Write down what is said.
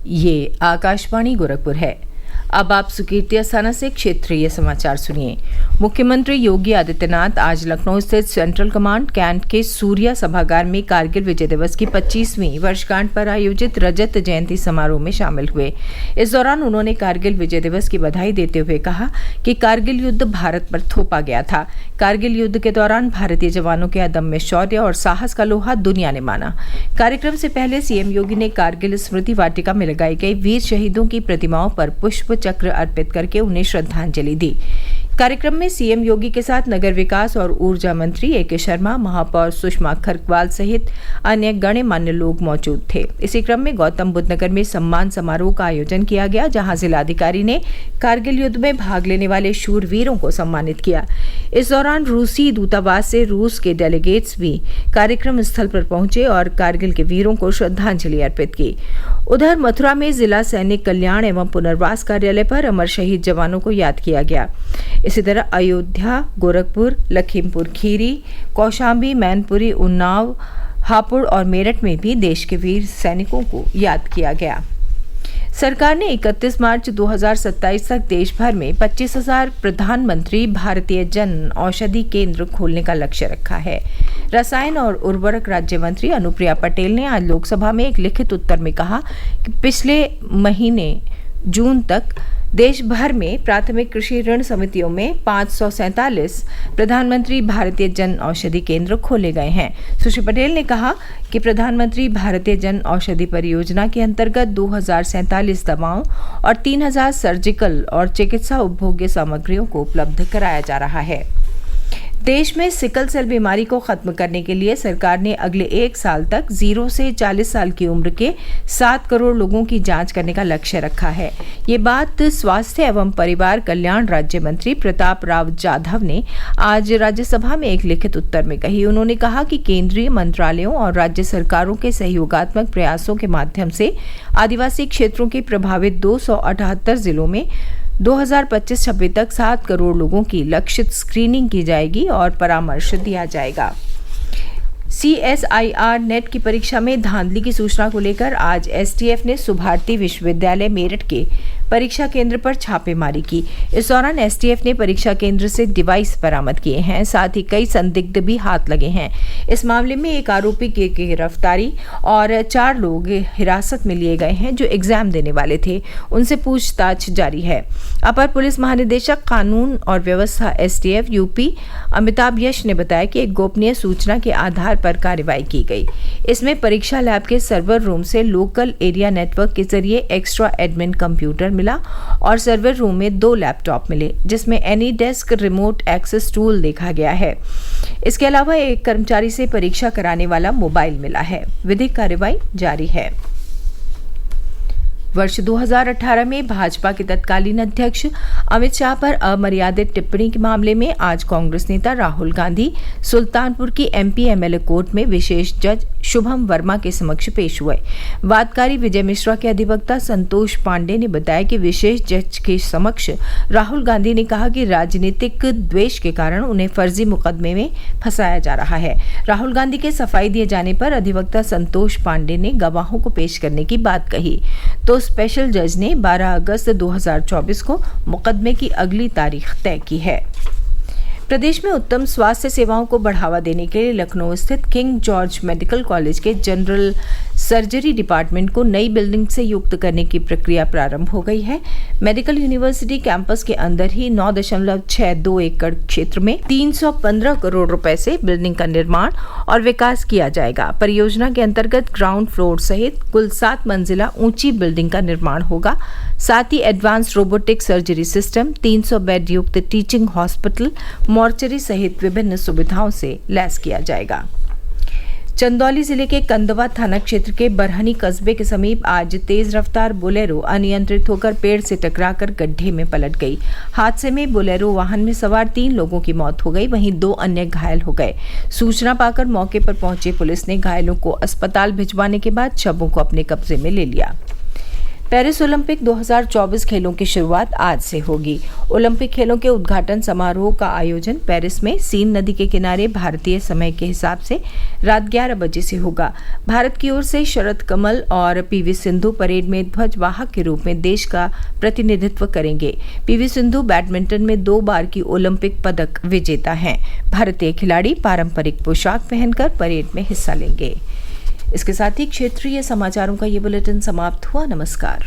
ये आकाशवाणी गोरखपुर है। अब आप सुकीर्ति अस्थाना से क्षेत्रीय समाचार सुनिए। मुख्यमंत्री योगी आदित्यनाथ आज लखनऊ स्थित सेंट्रल कमांड कैंट के सूर्या सभागार में कारगिल विजय दिवस की 25वीं वर्षगांठ पर आयोजित रजत जयंती समारोह में शामिल हुए। इस दौरान उन्होंने कारगिल विजय दिवस की बधाई देते हुए कहा कि कारगिल युद्ध भारत पर थोपा गया था। कारगिल युद्ध के दौरान भारतीय जवानों के अदम्य शौर्य और साहस का लोहा दुनिया ने माना। कार्यक्रम से पहले सीएम योगी ने कारगिल स्मृति वाटिका में लगाई गई वीर शहीदों की प्रतिमाओं पर पुष्प चक्र अर्पित करके उन्हें श्रद्धांजलि दी। कार्यक्रम में सीएम योगी के साथ नगर विकास और ऊर्जा मंत्री ए.के. शर्मा, महापौर सुषमा खरकवाल सहित अन्य गणमान्य लोग मौजूद थे। इसी क्रम में गौतम बुद्ध नगर में सम्मान समारोह का आयोजन किया गया, जहां जिलाधिकारी ने कारगिल युद्ध में भाग लेने वाले शूरवीरों को सम्मानित किया। इस दौरान रूसी दूतावास से रूस के डेलीगेट्स भी कार्यक्रम स्थल पर पहुंचे और कारगिल के वीरों को श्रद्धांजलि अर्पित की। उधर मथुरा में जिला सैनिक कल्याण एवं पुनर्वास कार्यालय पर अमर शहीद जवानों को याद किया गया। इसी तरह अयोध्या, गोरखपुर, लखीमपुर खीरी, कौशाम्बी, मैनपुरी, उन्नाव, हापुड़ और मेरठ में भी देश के वीर सैनिकों को याद किया गया। सरकार ने 31 मार्च 2027 तक देश भर में 25,000 प्रधानमंत्री भारतीय जन औषधि केंद्र खोलने का लक्ष्य रखा है। रसायन और उर्वरक राज्य मंत्री अनुप्रिया पटेल ने आज लोकसभा में एक लिखित उत्तर में कहा कि पिछले महीने जून तक देश भर में प्राथमिक कृषि ऋण समितियों में 547 प्रधानमंत्री भारतीय जन औषधि केंद्र खोले गए हैं। सुश्री पटेल ने कहा कि प्रधानमंत्री भारतीय जन औषधि परियोजना के अंतर्गत 2047 दवाओं और 3000 सर्जिकल और चिकित्सा उपभोग्य सामग्रियों को उपलब्ध कराया जा रहा है। देश में सिकल सेल बीमारी को खत्म करने के लिए सरकार ने अगले 1 साल तक 0 से 40 साल की उम्र के 7 करोड़ लोगों की जांच करने का लक्ष्य रखा है। ये बात स्वास्थ्य एवं परिवार कल्याण राज्य मंत्री प्रताप राव जाधव ने आज राज्यसभा में एक लिखित उत्तर में कही। उन्होंने कहा कि केंद्रीय मंत्रालयों और राज्य सरकारों के सहयोगात्मक प्रयासों के माध्यम से आदिवासी क्षेत्रों के प्रभावित 278 जिलों में 2025-26 तक 7 करोड़ लोगों की लक्षित स्क्रीनिंग की जाएगी और परामर्श दिया जाएगा। CSIR नेट की परीक्षा में धांधली की सूचना को लेकर आज एसटीएफ ने सुभारती विश्वविद्यालय मेरठ के परीक्षा केंद्र पर छापेमारी की। इस दौरान एसटीएफ ने परीक्षा केंद्र से डिवाइस बरामद किए हैं, साथ ही कई संदिग्ध भी हाथ लगे हैं। इस मामले में एक आरोपी की गिरफ्तारी और 4 लोग हिरासत में लिए गए हैं जो एग्जाम देने वाले थे। उनसे पूछताछ जारी है। अपर पुलिस महानिदेशक कानून और व्यवस्था एसटीएफ यूपी अमिताभ यश ने बताया कि एक गोपनीय सूचना के आधार पर कार्रवाई की गई। इसमें परीक्षा लैब के सर्वर रूम से लोकल एरिया नेटवर्क के जरिए एक्स्ट्रा एडमिन कंप्यूटर मिला और सर्वर रूम में 2 लैपटॉप मिले, जिसमें AnyDesk remote access tool देखा गया है। इसके अलावा एक कर्मचारी से परीक्षा कराने वाला मोबाइल मिला है। विधिक कार्रवाई जारी है। वर्ष 2018 में भाजपा के तत्कालीन अध्यक्ष अमित शाह पर अमर्यादित टिप्पणी के मामले में आज कांग्रेस नेता राहुल गांधी सुल्तानपुर की एमपी एमएलए कोर्ट में विशेष जज शुभम वर्मा के समक्ष पेश हुए। वादकारी विजय मिश्रा के अधिवक्ता संतोष पांडे ने बताया कि विशेष जज के समक्ष राहुल गांधी ने कहा कि राजनीतिक द्वेष के कारण उन्हें फर्जी मुकदमे में फंसाया जा रहा है। राहुल गांधी के सफाई दिए जाने पर अधिवक्ता संतोष पांडे ने गवाहों को पेश करने की बात कही तो स्पेशल जज ने 12 अगस्त 2024 को मुकदमे की अगली तारीख तय की है। प्रदेश में उत्तम स्वास्थ्य सेवाओं को बढ़ावा देने के लिए लखनऊ स्थित किंग जॉर्ज मेडिकल कॉलेज के जनरल सर्जरी डिपार्टमेंट को नई बिल्डिंग से युक्त करने की प्रक्रिया प्रारंभ हो गई है। मेडिकल यूनिवर्सिटी कैंपस के अंदर ही 9.62 एकड़ क्षेत्र में 315 करोड़ रुपए से बिल्डिंग का निर्माण और विकास किया जाएगा। परियोजना के अंतर्गत ग्राउंड फ्लोर सहित कुल 7 मंजिला ऊंची बिल्डिंग का निर्माण होगा। साथ ही advance robotic surgery system, 300 bed युक्त टीचिंग हॉस्पिटल, मॉर्चरी सहित विभिन्न सुविधाओं से लैस किया जाएगा। चंदौली जिले के कंदवा थाना क्षेत्र के बरहनी कस्बे के समीप आज तेज रफ्तार बोलेरो अनियंत्रित होकर पेड़ से टकराकर गड्ढे में पलट गई। हादसे में बोलेरो वाहन में सवार 3 लोगों की मौत हो गई, वहीं 2 अन्य घायल हो गए। सूचना पाकर मौके पर पहुंची पुलिस ने घायलों को अस्पताल भिजवाने के बाद शवों को अपने कब्जे में ले लिया। पेरिस ओलंपिक 2024 खेलों की शुरुआत आज से होगी। ओलंपिक खेलों के उद्घाटन समारोह का आयोजन पेरिस में सीन नदी के किनारे भारतीय समय के हिसाब से रात 11 बजे से होगा। भारत की ओर से शरद कमल और पीवी सिंधु परेड में ध्वजवाहक के रूप में देश का प्रतिनिधित्व करेंगे। पीवी सिंधु बैडमिंटन में 2 बार की ओलंपिक पदक विजेता हैं। भारतीय खिलाड़ी पारंपरिक पोशाक पहनकर परेड में हिस्सा लेंगे। इसके साथ ही क्षेत्रीय समाचारों का ये बुलेटिन समाप्त हुआ। नमस्कार।